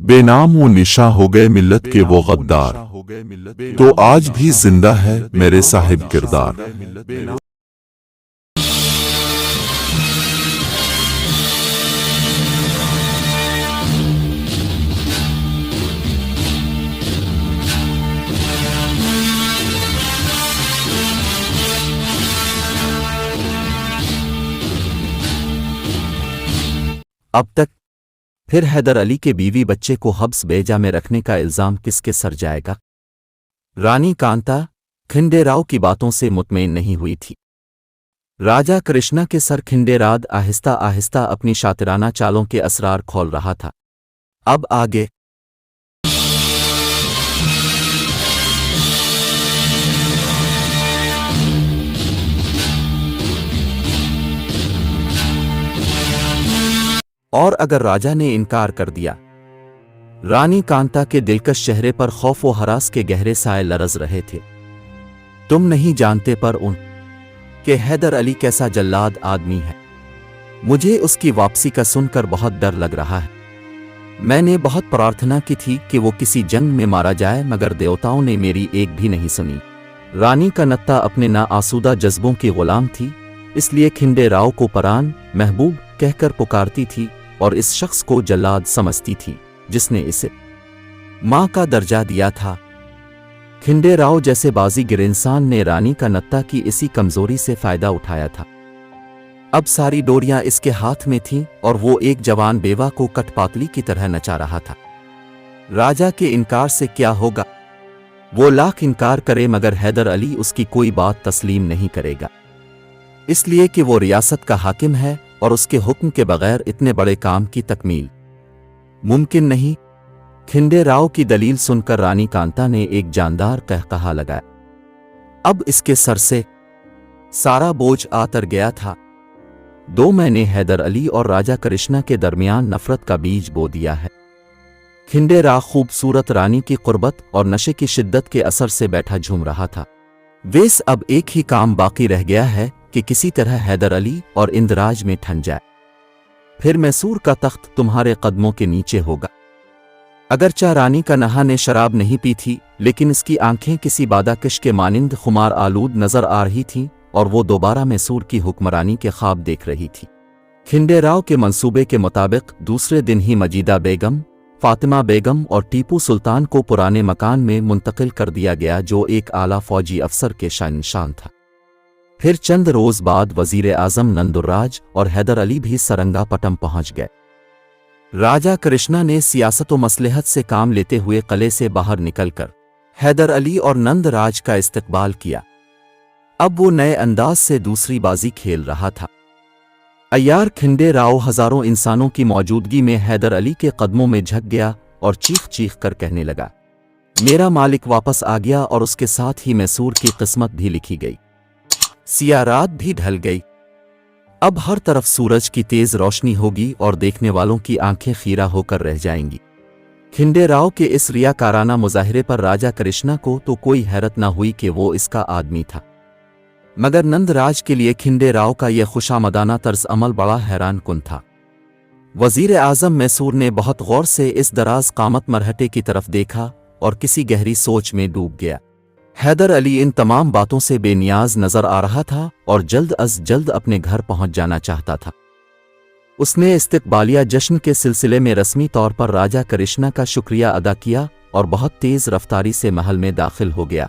बेनाम वो निशा हो गए मिल्लत के वो गद्दार, तो आज भी जिंदा है मेरे साहिब किरदार। अब तक फिर हैदर अली के बीवी बच्चे को हब्स बेजा में रखने का इल्जाम किसके सर जाएगा? रानी कांता खिंडेराव की बातों से मुतमईन नहीं हुई थी। राजा कृष्णा के सर खिंडेराद आहिस्ता आहिस्ता अपनी शातिराना चालों के असरार खोल रहा था। अब आगे और अगर राजा ने इनकार कर दिया, रानी कांता के दिलकश चेहरे पर खौफ व हरास के गहरे साए लरज रहे थे। तुम नहीं जानते पर उन कि हैदर अली कैसा जल्लाद आदमी है। मुझे उसकी वापसी का सुनकर बहुत डर लग रहा है। मैंने बहुत प्रार्थना की थी कि वो किसी जंग में मारा जाए, मगर देवताओं ने मेरी एक भी नहीं सुनी। रानी का नत्ता अपने ना आसूदा जज्बों की गुलाम थी, इसलिए खिंडेराव को परान महबूब कहकर पुकारती थी और इस शख्स को जल्लाद समझती थी जिसने इसे मां का दर्जा दिया था। खिंडेराव जैसे बाजीगर इंसान ने रानी का नत्ता की इसी कमजोरी से फायदा उठाया था। अब सारी डोरियां इसके हाथ में थीं और वो एक जवान बेवा को कठपातली की तरह नचा रहा था। राजा के इनकार से क्या होगा? वो लाख इनकार करे मगर हैदर अली उसकी कोई बात तस्लीम नहीं करेगा, इसलिए कि वो रियासत का हाकिम है और उसके हुक्म के बगैर इतने बड़े काम की तकमील मुमकिन नहीं। खिंडेराव की दलील सुनकर रानी कांता ने एक जानदार कहकहा लगाया। अब इसके सर से सारा बोझ आतर गया था। 2 महीने हैदर अली और राजा कृष्णा के दरमियान नफरत का बीज बो दिया है। खिंडेराव खूबसूरत रानी की कुर्बत और नशे की शिद्दत के असर से बैठा झूम रहा था। वेस अब एक ही काम बाकी रह गया है कि किसी तरह हैदर अली और इंदराज में ठन जाए, फिर मैसूर का तख्त तुम्हारे कदमों के नीचे होगा। अगरचा रानी का नहा ने शराब नहीं पी थी, लेकिन इसकी आंखें किसी बादाकश के मानिंद खुमार आलूद नजर आ रही थीं और वो दोबारा मैसूर की हुक्मरानी के ख्वाब देख रही थी। खिंडेराव के मंसूबे के मुताबिक दूसरे दिन ही मजीदा बेगम, फातिमा बेगम और टीपू सुल्तान को पुराने मकान में मुंतकिल कर दिया गया, जो एक आला फौजी अफसर के शान था। फिर चंद रोज बाद वजीर आजम नंदुर्राज और हैदर अली भी सरंगापटम पहुंच गए। राजा कृष्णा ने सियासत व मसलहत से काम लेते हुए किले से बाहर निकलकर हैदर अली और नंदराज का इस्तकबाल किया। अब वो नए अंदाज से दूसरी बाजी खेल रहा था। अय्यार खिंडेराव हजारों इंसानों की मौजूदगी में हैदर अली के कदमों में झुक गया और चीख चीख कर कहने लगा, मेरा मालिक वापस आ गया और उसके साथ ही मैसूर की किस्मत भी लिखी गई। सिया रात भी ढल गई। अब हर तरफ सूरज की तेज रोशनी होगी और देखने वालों की आंखें खीरा होकर रह जाएंगी। खिंडेराव के इस रियाकाराना मुजाहिरे पर राजा कृष्णा को तो कोई हैरत न हुई कि वो इसका आदमी था, मगर नंदराज के लिए खिंडेराव का यह खुशामदाना तर्ज अमल बड़ा हैरान कुन था। वजीर आजम मैसूर ने बहुत गौर से इस दराज कामत मरहटे की तरफ देखा और किसी गहरी सोच में डूब गया। हैदर अली इन तमाम बातों से बेनियाज नजर आ रहा था और जल्द अज जल्द अपने घर पहुंच जाना चाहता था। उसने इस्तकबालिया जश्न के सिलसिले में रस्मी तौर पर राजा कृष्णा का शुक्रिया अदा किया और बहुत तेज रफ्तारी से महल में दाखिल हो गया।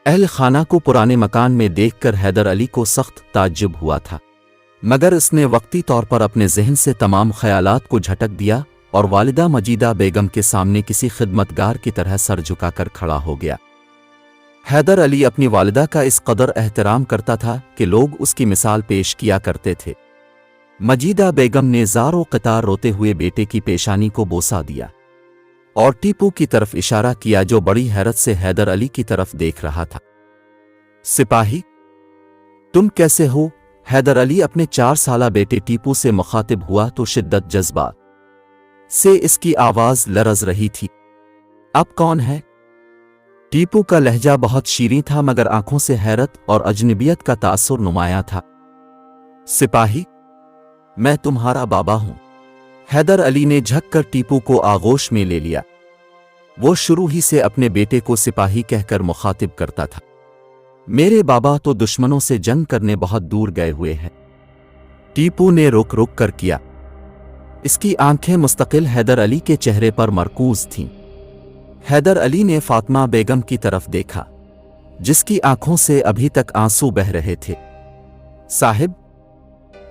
अहल खाना को पुराने मकान में देखकर हैदर अली को सख्त ताज्जुब हुआ था, मगर इसने वक्ती तौर पर अपने जहन से तमाम ख्यालात को झटक दिया और वालिदा मजीदा बेगम के सामने किसी खिदमतगार की तरह सर झुकाकर खड़ा हो गया। हैदर अली अपनी वालिदा का इस कदर एहतराम करता था कि लोग उसकी मिसाल पेश किया करते थे। मजीदा बेगम ने ज़ारो क़तार रोते हुए बेटे की पेशानी को बोसा दिया और टीपू की तरफ इशारा किया, जो बड़ी हैरत से हैदर अली की तरफ देख रहा था। सिपाही, तुम कैसे हो? हैदर अली अपने 4 साला बेटे टीपू से मुखातिब हुआ तो शिद्दत जज्बा से इसकी आवाज लरज रही थी। अब कौन है? टीपू का लहजा बहुत शीरीं था, मगर आंखों से हैरत और अजनबियत का तासुर नुमाया था। सिपाही, मैं तुम्हारा बाबा हूं। हैदर अली ने झक कर टीपू को आगोश में ले लिया। वो शुरू ही से अपने बेटे को सिपाही कहकर मुखातिब करता था। मेरे बाबा तो दुश्मनों से जंग करने बहुत दूर गए हुए हैं। टीपू ने रुक रुक कर किया। इसकी आंखें मुस्तकिल हैदर अली के चेहरे पर मरकूज थीं। हैदर अली ने फातिमा बेगम की तरफ देखा, जिसकी आंखों से अभी तक आंसू बह रहे थे। साहिब,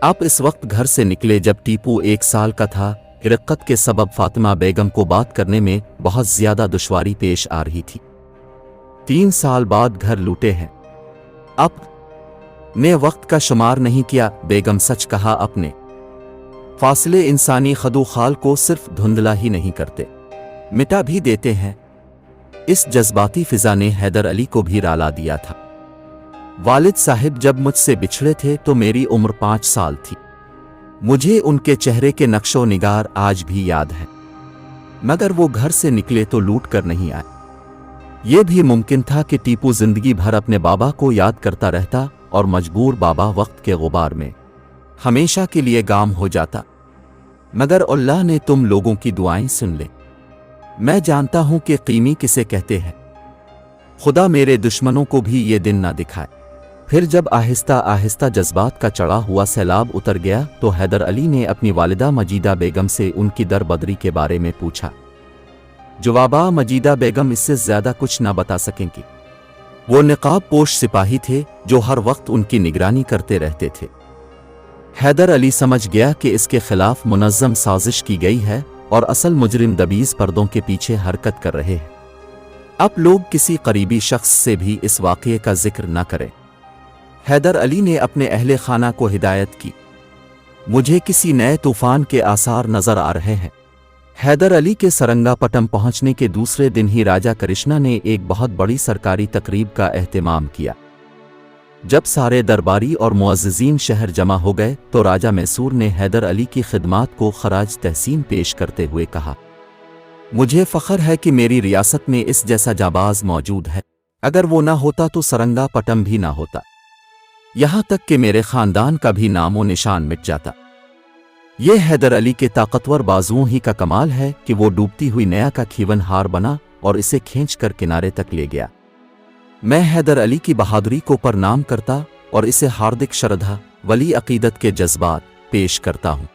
आप इस वक्त घर से निकले जब टीपू 1 साल का था। रिक्कत के सबब फातिमा बेगम को बात करने में बहुत ज्यादा दुश्वारी पेश आ रही थी। 3 साल बाद घर लूटे हैं। अब ने वक्त का शुमार नहीं किया। बेगम, सच कहा अपने फासले इंसानी खदोखाल को सिर्फ धुंधला ही नहीं करते, मिटा भी देते हैं। इस जज्बाती फिजा ने हैदर अली को भी राला दिया था। वालिद साहिब जब मुझसे बिछड़े थे तो मेरी उम्र 5 साल थी। मुझे उनके चेहरे के नक्शो निगार आज भी याद है। मगर वो घर से निकले तो लूट कर नहीं आए। ये भी मुमकिन था कि टीपू जिंदगी भर अपने बाबा को याद करता रहता और मजबूर बाबा वक्त के गुबार में हमेशा के लिए गाम हो जाता। मगर अल्लाह ने तुम लोगों की दुआएं सुन ले। मैं जानता हूं कि कीमी किसे कहते हैं। खुदा मेरे दुश्मनों को भी ये दिन ना दिखाए। फिर जब आहिस्ता आहिस्ता जज्बात का चढ़ा हुआ सैलाब उतर गया तो हैदर अली ने अपनी वालिदा मजीदा बेगम से उनकी दरबदरी के बारे में पूछा। जवाबा मजीदा बेगम इससे ज्यादा कुछ ना बता सकेंगी। वो निकाब पोश सिपाही थे जो हर वक्त उनकी निगरानी करते रहते थे। हैदर अली समझ गया कि इसके खिलाफ मुनज़्ज़म साजिश की गई है और असल मुजरिम दबीज पर्दों के पीछे हरकत कर रहे हैं। अब लोग किसी करीबी शख्स से भी इस वाक़ये का जिक्र न करें। हैदर अली ने अपने अहले खाना को हिदायत की। मुझे किसी नए तूफान के आसार नजर आ रहे हैं। हैदर अली के सरंगापटम पहुंचने के दूसरे दिन ही राजा कृष्णा ने एक बहुत बड़ी सरकारी तकरीब का एहतमाम किया। जब सारे दरबारी और मुअज़्ज़िज़ीन शहर जमा हो गए तो राजा मैसूर ने हैदर अली की खिदमात को खराज तहसीन पेश करते हुए कहा, मुझे फ़ख्र है कि मेरी रियासत में इस जैसा जाबाज मौजूद है। अगर वो ना होता तो सरंगापटम भी ना होता। यहाँ तक कि मेरे ख़ानदान का भी नामो निशान मिट जाता। ये हैदर अली के ताकतवर बाजुओं ही का कमाल है कि वो डूबती हुई नया का खीवन हार बना और इसे खींच कर किनारे तक ले गया। मैं हैदर अली की बहादुरी को प्रणाम करता और इसे हार्दिक श्रद्धा वली अकीदत के जज्बात पेश करता हूँ।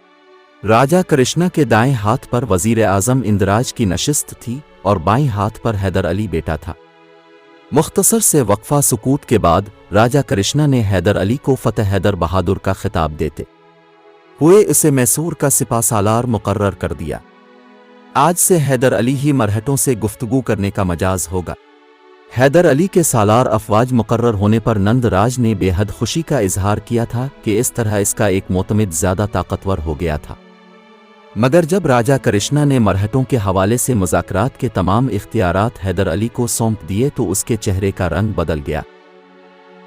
राजा कृष्णा के दाएं हाथ पर वजीर आजम इंदराज की नशिस्त थी और बाएं हाथ पर हैदर अली बेटा था। मुख्तसर से वक्फा सुकूत के बाद राजा कृष्णा ने हैदर अली को फतेह हैदर बहादुर का खिताब देते हुए इसे मैसूर का सिपा सालार मुकर्रर कर दिया। आज से हैदर अली ही मरहटों से गुफ्तगू करने का मजाज होगा। हैदर अली के सालार अफवाज मुकर्रर होने पर नंदराज ने बेहद खुशी का इजहार किया था कि इस तरह इसका एक मोतमिद ज्यादा ताकतवर हो गया था। मगर जब राजा कृष्णा ने मरहटों के हवाले से मुज़ाकरात के तमाम इख्तियारात हैदर अली को सौंप दिए तो उसके चेहरे का रंग बदल गया।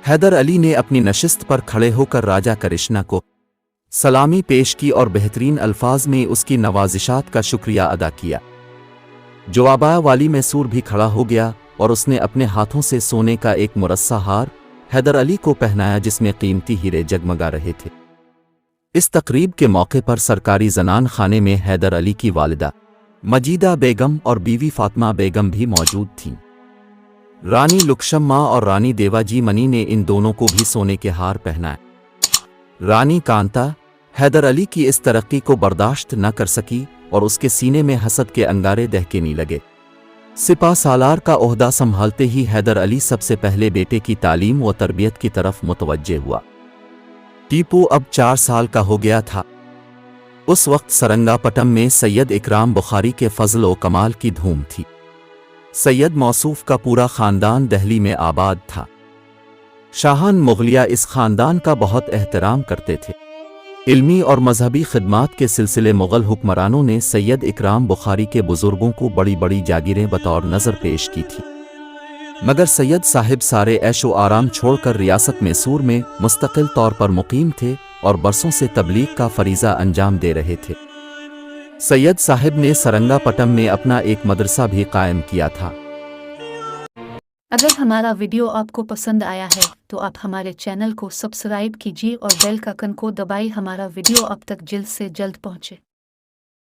हैदर अली ने अपनी नशिस्त पर खड़े होकर राजा कृष्णा को सलामी पेश की और बेहतरीन अल्फाज में उसकी नवाजिशात का शुक्रिया अदा किया। जवाबा वाली मैसूर भी खड़ा हो गया और उसने अपने हाथों से सोने का एक मुरस्सा हार हैदर अली को पहनाया जिसमें कीमती हीरे जगमगा रहे थे। इस तकरीब के मौके पर सरकारी जनान खाने में हैदर अली की वालिदा मजीदा बेगम और बीवी फातिमा बेगम भी मौजूद थीं। रानी लुक्शम्मा और रानी देवाजी मनी ने इन दोनों को भी सोने के हार पहनाए। रानी कांता हैदर अली की इस तरक्की को बर्दाश्त न कर सकी और उसके सीने में हसद के अंगारे दहकने लगे। सिपा सालार का ओहदा संभालते ही हैदर अली सबसे पहले बेटे की तालीम व तरबियत की तरफ मुतवज्जे हुआ। टीपू अब 4 साल का हो गया था। उस वक्त सरंगापटम में सैयद इकराम बुखारी के फजल व कमाल की धूम थी। सैयद मौसूफ का पूरा खानदान दहली में आबाद था। शाहान मुगलिया इस खानदान का बहुत एहतराम करते थे। इल्मी और मजहबी खिदमात के सिलसिले मुग़ल हुक्मरानों ने सैयद इकराम बुखारी के बुजुर्गों को बड़ी बड़ी जागीरें बतौर नज़र पेश की थी। मगर सैयद साहिब सारे ऐशो आराम छोड़कर रियासत मैसूर में मुस्तकिल तौर पर मुकीम थे और बरसों से तबलीग का फरीज़ा अंजाम दे रहे थे। सैयद साहिब ने सरंगापटम में अपना एक मदरसा भी कायम किया था। अगर हमारा वीडियो आपको पसंद आया है तो आप हमारे चैनल को सब्सक्राइब कीजिए और बेल का आइकन को दबाइए। हमारा वीडियो आप तक जल्द से जल्द पहुंचे।